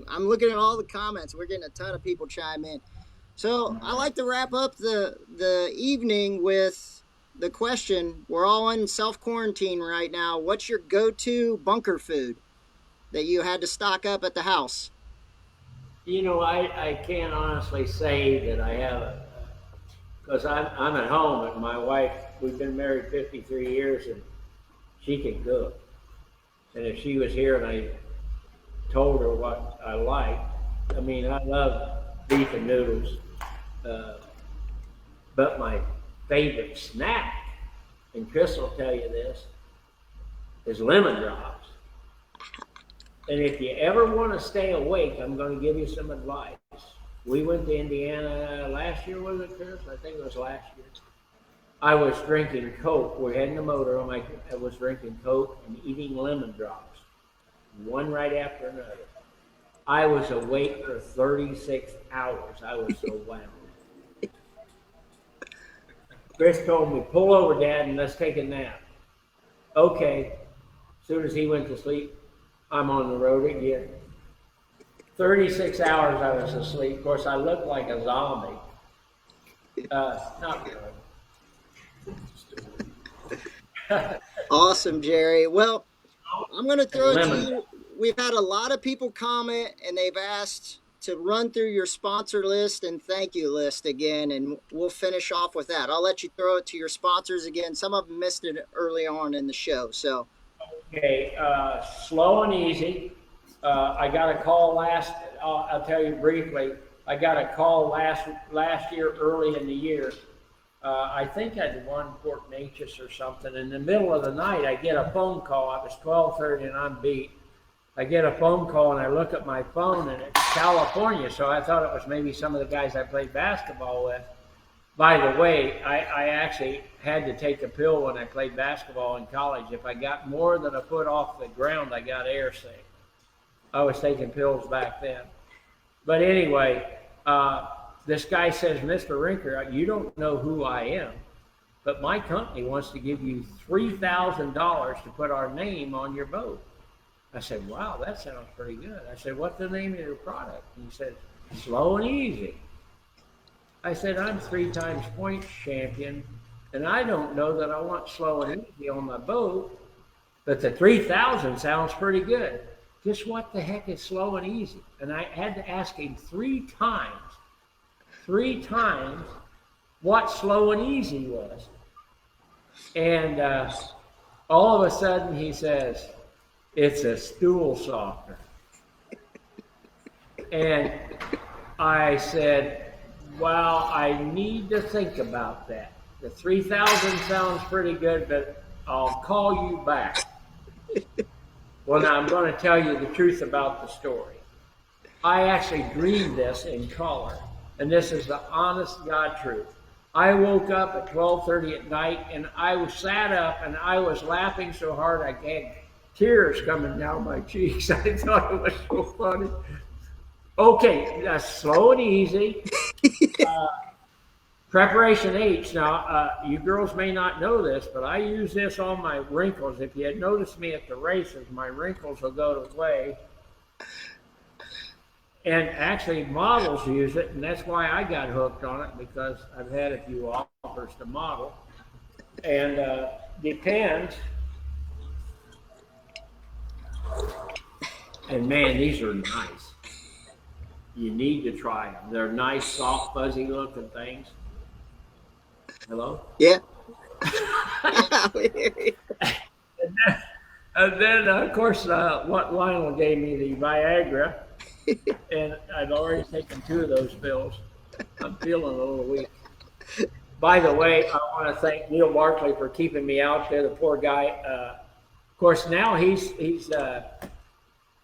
I'm looking at all the comments. We're getting a ton of people chime in. So I like to wrap up the evening with the question. We're all in self-quarantine right now. What's your go-to bunker food that you had to stock up at the house? You know, I can't honestly say that I have it because I'm at home, and my wife, we've been married 53 years, and she can cook. And if she was here and I told her what I like, I mean, I love beef and noodles, but my favorite snack, and Chris will tell you this, is lemon drops. And if you ever want to stay awake, I'm going to give you some advice. We went to Indiana last year, was it, Chris? I think it was last year. I was drinking Coke. We're heading the motor. I was drinking Coke and eating lemon drops, one right after another. I was awake for 36 hours. I was so wound. Chris told me, pull over, Dad, and let's take a nap. Okay. As soon as he went to sleep, I'm on the road again. 36 hours I was asleep. Of course, I looked like a zombie. Not really. Awesome, Jerry. Well, I'm going to throw it to you. We've had a lot of people comment, and they've asked to run through your sponsor list and thank you list again, and we'll finish off with that. I'll let you throw it to your sponsors again. Some of them missed it early on in the show. So, okay, Slow and Easy. I got a call I'll tell you briefly. I got a call last year, early in the year. I think I'd won Port Neches or something. In the middle of the night, I get a phone call. It was 12:30 and I'm beat. I get a phone call and I look at my phone and it's California. So I thought it was maybe some of the guys I played basketball with. By the way, I actually had to take a pill when I played basketball in college. If I got more than a foot off the ground, I got air sick. I was taking pills back then. But anyway, this guy says, Mr. Rinker, you don't know who I am, but my company wants to give you $3,000 to put our name on your boat. I said, wow, that sounds pretty good. I said, what's the name of your product? And he said, Slow and Easy. I said, I'm 3 times points champion, and I don't know that I want Slow and Easy on my boat, but the 3,000 sounds pretty good. Just what the heck is Slow and Easy? And I had to ask him 3 times what Slow and Easy was. And all of a sudden he says, it's a stool softener. And I said, well, I need to think about that. The 3,000 sounds pretty good, but I'll call you back. Well, now I'm going to tell you the truth about the story. I actually dreamed this in color, and this is the honest God truth. I woke up at 12:30 at night, and I sat up, and I was laughing so hard I had tears coming down my cheeks. I thought it was so funny. Okay, that's Slow and Easy. Preparation H. Now, you girls may not know this, but I use this on my wrinkles. If you had noticed me at the races, my wrinkles will go away. And actually, models use it, and that's why I got hooked on it, because I've had a few offers to model. And depends. And man, these are nice. You need to try them. They're nice, soft, fuzzy looking things. Hello? Yeah. and then of course, what Lionel gave me the Viagra, and I've already taken 2 of those pills. I'm feeling a little weak. By the way, I want to thank Neil Barkley for keeping me out there. The poor guy. Of course, now he's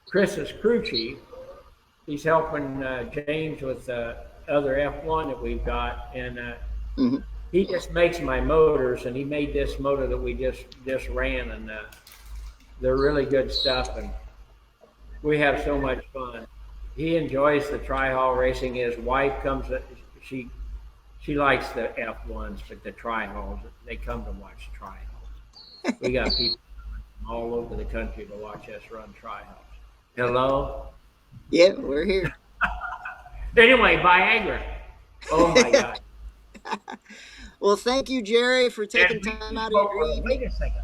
Chris's crew chief. He's helping James with the other F1 that we've got, and he just makes my motors, and he made this motor that we just ran, and they're really good stuff, and we have so much fun. He enjoys the Tryhaul racing. His wife comes, she likes the F1s, but the Tryhauls, they come to watch Tryhauls. We got people from all over the country to watch us run Tryhauls. Hello? Yeah, we're here. Anyway, Viagra. Oh my God. Well, thank you, Jerry, for taking time out of your evening. Wait a second.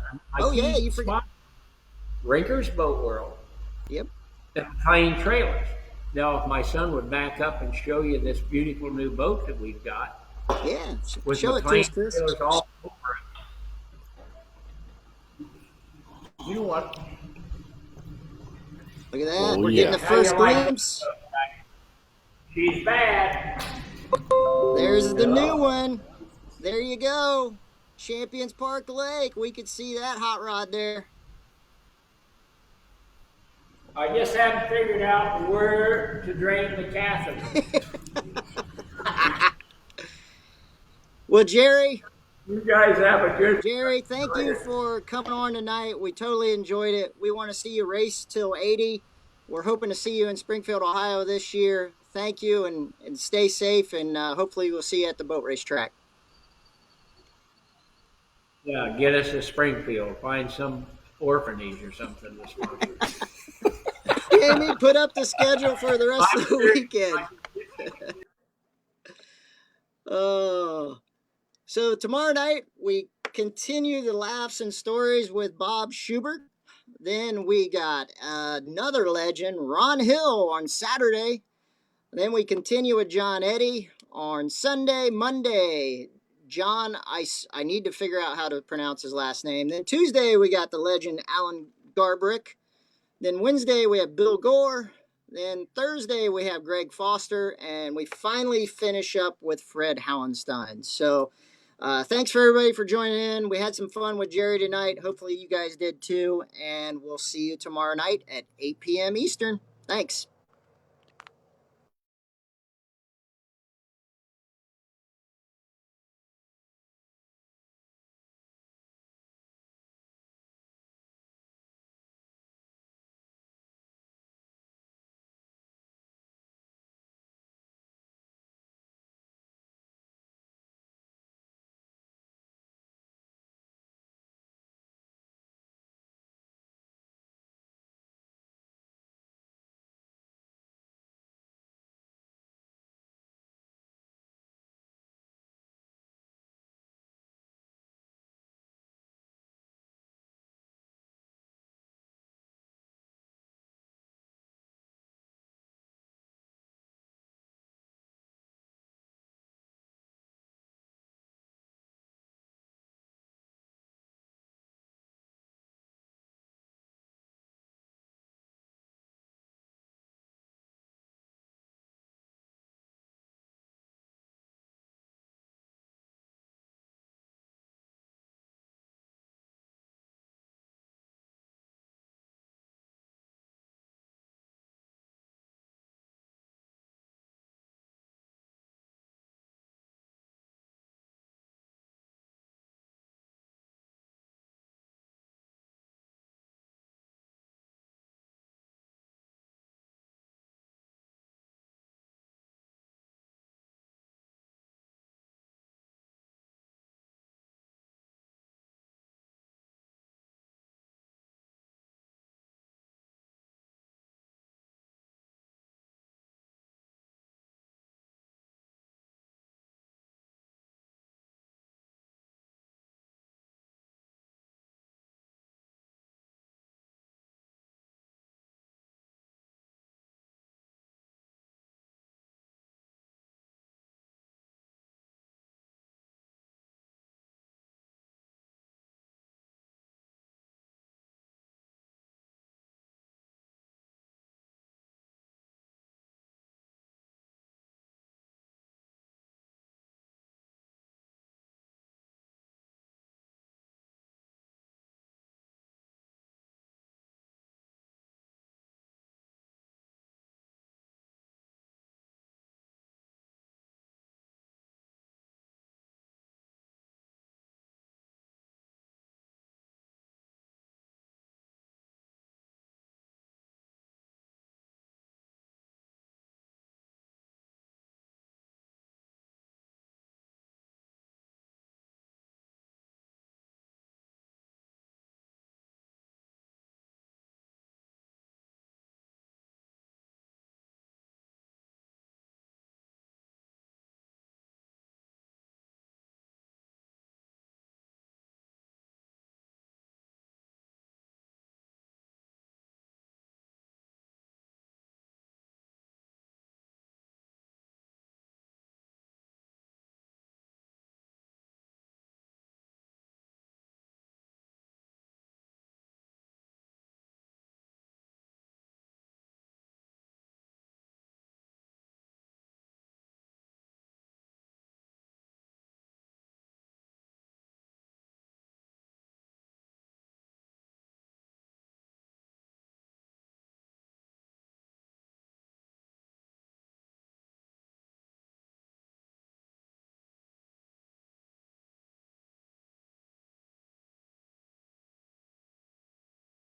Yeah, you forgot. Rinker's Boat World. Yep. And Plain Trailers. Now, if my son would back up and show you this beautiful new boat that we've got. Yeah, with show it to us, Chris. All over it. You know what? Look at that. We're getting the first glimpse. She's bad. There's the new one. There you go. Champions Park Lake. We could see that hot rod there. I just haven't figured out where to drain the catheter. Well, Jerry, You guys have a good. Jerry, thank you for coming on tonight. We totally enjoyed it. We want to see you race till 80. We're hoping to see you in Springfield, Ohio this year. Thank you and stay safe, and hopefully we'll see you at the boat race track. Yeah, get us to Springfield. Find some orphanage or something to sponsor. Jamie, put up the schedule for the rest of the weekend. Oh. So tomorrow night, we continue the laughs and stories with Bob Schubert. Then we got another legend, Ron Hill, on Saturday. Then we continue with John Eddy on Sunday. Monday, John, I need to figure out how to pronounce his last name. Then Tuesday, we got the legend Alan Garbrick. Then Wednesday, we have Bill Gore. Then Thursday, we have Greg Foster. And we finally finish up with Fred Howenstein. So thanks for everybody for joining in. We had some fun with Jerry tonight. Hopefully you guys did too. And we'll see you tomorrow night at 8 p.m. Eastern. Thanks.